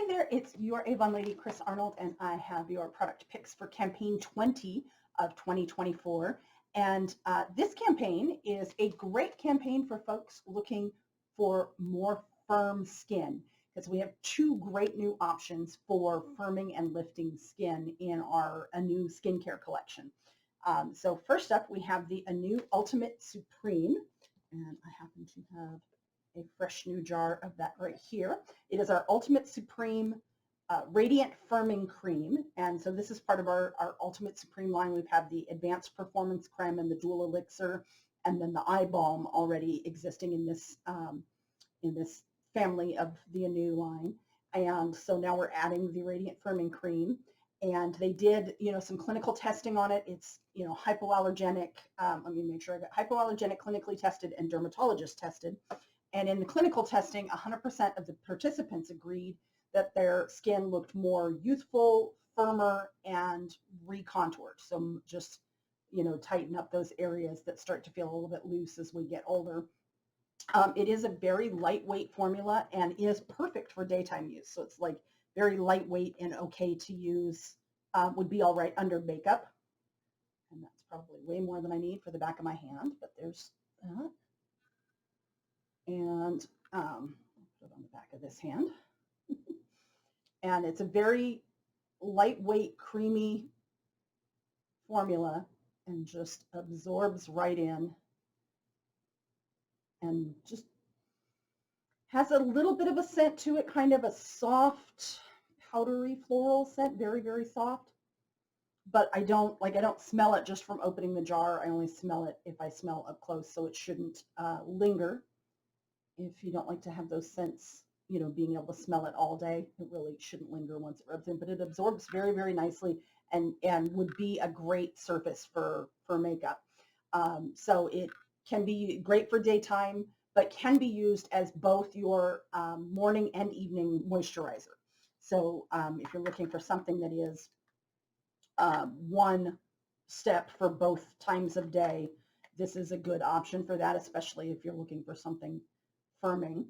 Hi there, it's your Avon lady, Chris Arnold, and I have your product picks for campaign 20 of 2024. And this campaign is a great campaign for folks looking for more firm skin, because we have two great new options for firming and lifting skin in our Anew skincare collection. So first up, we have the Anew Ultimate Supreme, and I happen to have a fresh new jar of that right here. It is our Ultimate Supreme Radiant Firming Cream, and so this is part of our Ultimate Supreme line. We've had the Advanced Performance Creme and the Dual Elixir, and then the Eye Balm already existing in this family of the Anew line. And so now we're adding the Radiant Firming Cream, and they did, some clinical testing on it. It's, hypoallergenic. Let me make sure I got hypoallergenic, clinically tested, and dermatologist tested. And in the clinical testing, 100% of the participants agreed that their skin looked more youthful, firmer, and recontoured. So just, tighten up those areas that start to feel a little bit loose as we get older. It is a very lightweight formula and is perfect for daytime use. So it's like very lightweight and okay to use, would be all right under makeup. And that's probably way more than I need for the back of my hand, but there's that. And put it on the back of this hand. And it's a very lightweight, creamy formula and just absorbs right in and just has a little bit of a scent to it, kind of a soft, powdery floral scent, very, very soft. But I don't smell it just from opening the jar. I only smell it if I smell up close, so it shouldn't linger. If you don't like to have those scents, being able to smell it all day, it really shouldn't linger once it rubs in, but it absorbs very, very nicely and would be a great surface for makeup. So it can be great for daytime, but can be used as both your morning and evening moisturizer. So if you're looking for something that is one step for both times of day, this is a good option for that, especially if you're looking for something firming.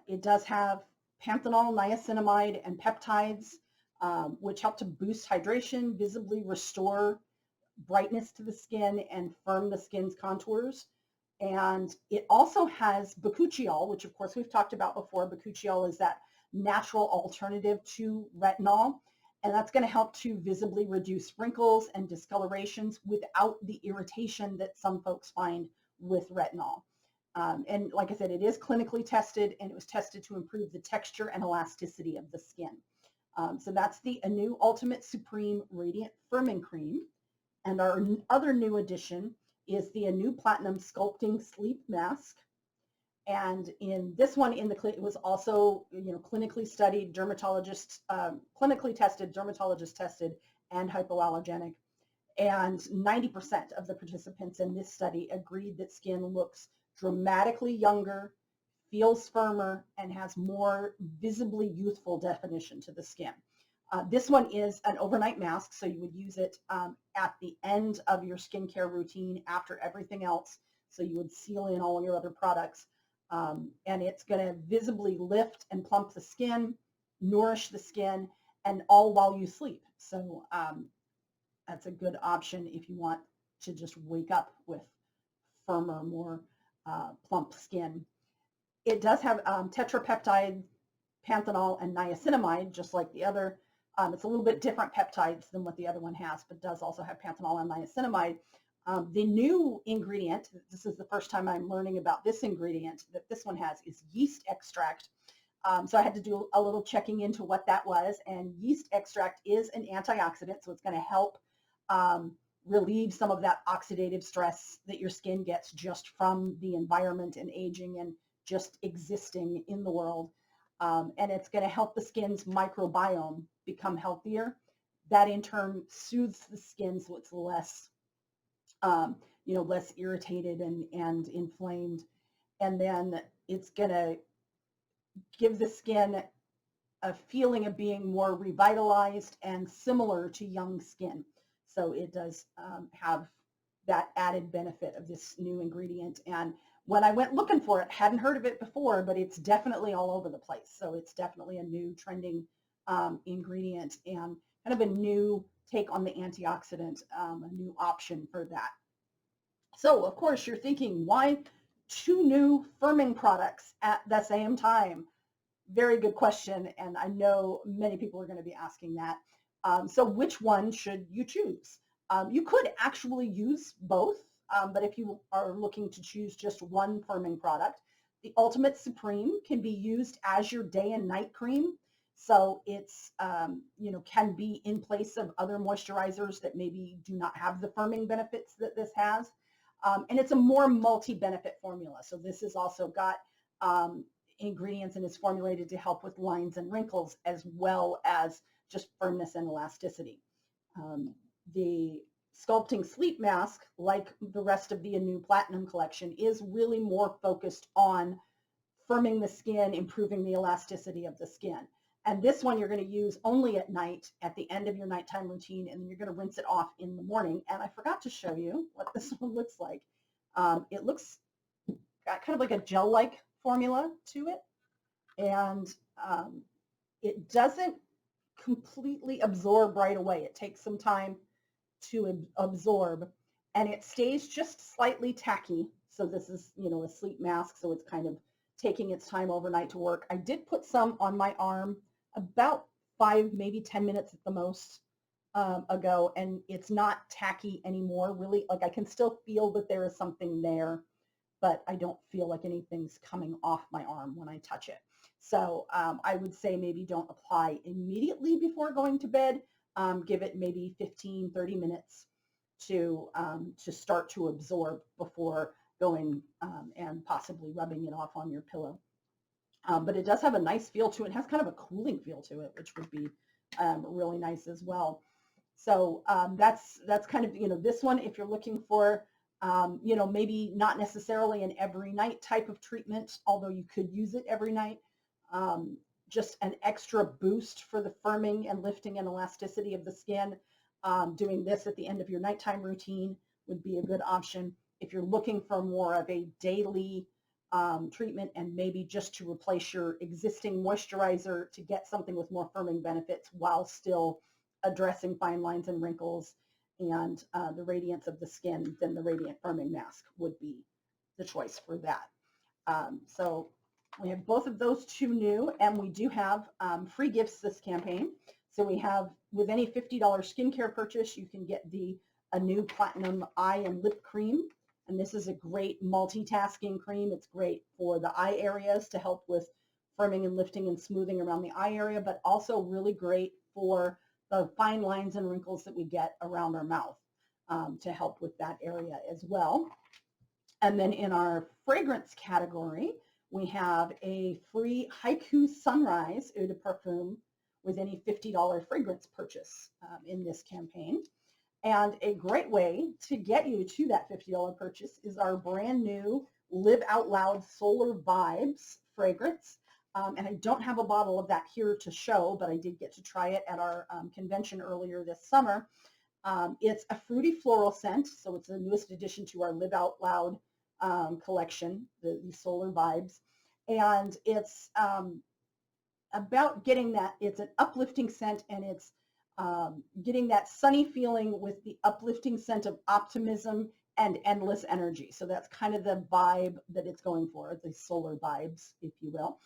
It does have panthenol, niacinamide, and peptides, which help to boost hydration, visibly restore brightness to the skin, and firm the skin's contours. And it also has bakuchiol, which of course we've talked about before. Bakuchiol is that natural alternative to retinol, and that's going to help to visibly reduce wrinkles and discolorations without the irritation that some folks find with retinol. And like I said, it is clinically tested, and it was tested to improve the texture and elasticity of the skin. So that's the Anew Ultimate Supreme Radiant Firming Cream. And our other new addition is the Anew Platinum Sculpting Sleep Mask. And in this one, it was also, clinically studied, clinically tested, dermatologist tested, and hypoallergenic. And 90% of the participants in this study agreed that skin looks dramatically younger, feels firmer, and has more visibly youthful definition to the skin. This one is an overnight mask, so you would use it at the end of your skincare routine after everything else. So you would seal in all your other products, and it's going to visibly lift and plump the skin, nourish the skin, and all while you sleep. So that's a good option if you want to just wake up with firmer, more plump skin. It does have tetrapeptide, panthenol, and niacinamide, just like the other. It's a little bit different peptides than what the other one has, but does also have panthenol and niacinamide. The new ingredient, this is the first time I'm learning about this ingredient that this one has, is yeast extract. So I had to do a little checking into what that was, and yeast extract is an antioxidant, so it's going to help relieve some of that oxidative stress that your skin gets just from the environment and aging and just existing in the world. And it's going to help the skin's microbiome become healthier. That in turn soothes the skin so it's less, less irritated and inflamed. And then it's going to give the skin a feeling of being more revitalized and similar to young skin. So it does have that added benefit of this new ingredient. And when I went looking for it, hadn't heard of it before, but it's definitely all over the place. So it's definitely a new trending ingredient and kind of a new take on the antioxidant, a new option for that. So of course you're thinking, why two new firming products at the same time? Very good question, and I know many people are going to be asking that. So which one should you choose? You could actually use both, but if you are looking to choose just one firming product, the Ultimate Supreme can be used as your day and night cream. So it's, can be in place of other moisturizers that maybe do not have the firming benefits that this has. And it's a more multi-benefit formula. So this has also got ingredients and is formulated to help with lines and wrinkles as well as just firmness and elasticity. The Sculpting Sleep Mask, like the rest of the Anew Platinum collection, is really more focused on firming the skin, improving the elasticity of the skin. And this one you're going to use only at night, at the end of your nighttime routine, and then you're going to rinse it off in the morning. And I forgot to show you what this one looks like. It looks kind of like a gel-like formula to it, and it doesn't completely absorb right away. It takes some time to absorb, and it stays just slightly tacky. So this is, a sleep mask, so it's kind of taking its time overnight to work. I did put some on my arm about 5, maybe 10 minutes at the most ago, and it's not tacky anymore, really. Like, I can still feel that there is something there, but I don't feel like anything's coming off my arm when I touch it. So I would say maybe don't apply immediately before going to bed. Give it maybe 15, 30 minutes to start to absorb before going and possibly rubbing it off on your pillow. But it does have a nice feel to it. It has kind of a cooling feel to it, which would be really nice as well. So that's kind of, this one, if you're looking for, maybe not necessarily an every night type of treatment, although you could use it every night. Just an extra boost for the firming and lifting and elasticity of the skin. Doing this at the end of your nighttime routine would be a good option. If you're looking for more of a daily treatment and maybe just to replace your existing moisturizer to get something with more firming benefits while still addressing fine lines and wrinkles and the radiance of the skin, then the Radiant Firming Mask would be the choice for that. So we have both of those two new, and we do have free gifts this campaign. So we have, with any $50 skincare purchase, you can get the Anew Platinum Eye and Lip Cream. And this is a great multitasking cream. It's great for the eye areas to help with firming and lifting and smoothing around the eye area, but also really great for the fine lines and wrinkles that we get around our mouth to help with that area as well. And then in our fragrance category, we have a free Haiku Sunrise Eau de Parfum with any $50 fragrance purchase in this campaign. And a great way to get you to that $50 purchase is our brand new Live Out Loud Solar Vibes fragrance. And I don't have a bottle of that here to show, but I did get to try it at our convention earlier this summer. It's a fruity floral scent, so it's the newest addition to our Live Out Loud collection, the Solar Vibes. And it's about getting that, it's an uplifting scent, and it's getting that sunny feeling with the uplifting scent of optimism and endless energy. So that's kind of the vibe that it's going for, the solar vibes, if you will.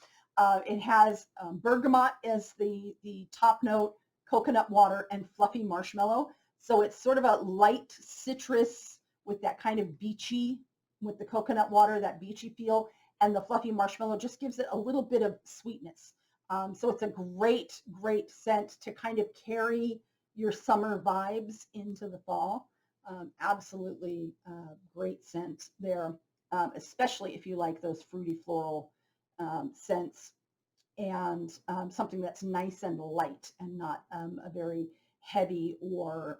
It has bergamot as the top note, coconut water, and fluffy marshmallow. So it's sort of a light citrus with that kind of beachy, with the coconut water, that beachy feel, and the fluffy marshmallow just gives it a little bit of sweetness. So it's a great, great scent to kind of carry your summer vibes into the fall. Absolutely great scent there, especially if you like those fruity floral scents, and something that's nice and light and not a very heavy or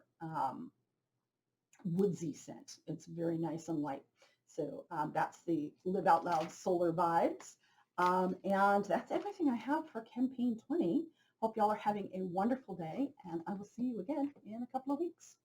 woodsy scent. It's very nice and light. So that's the Live Out Loud Solar Vibes. And that's everything I have for Campaign 20. Hope y'all are having a wonderful day, and I will see you again in a couple of weeks.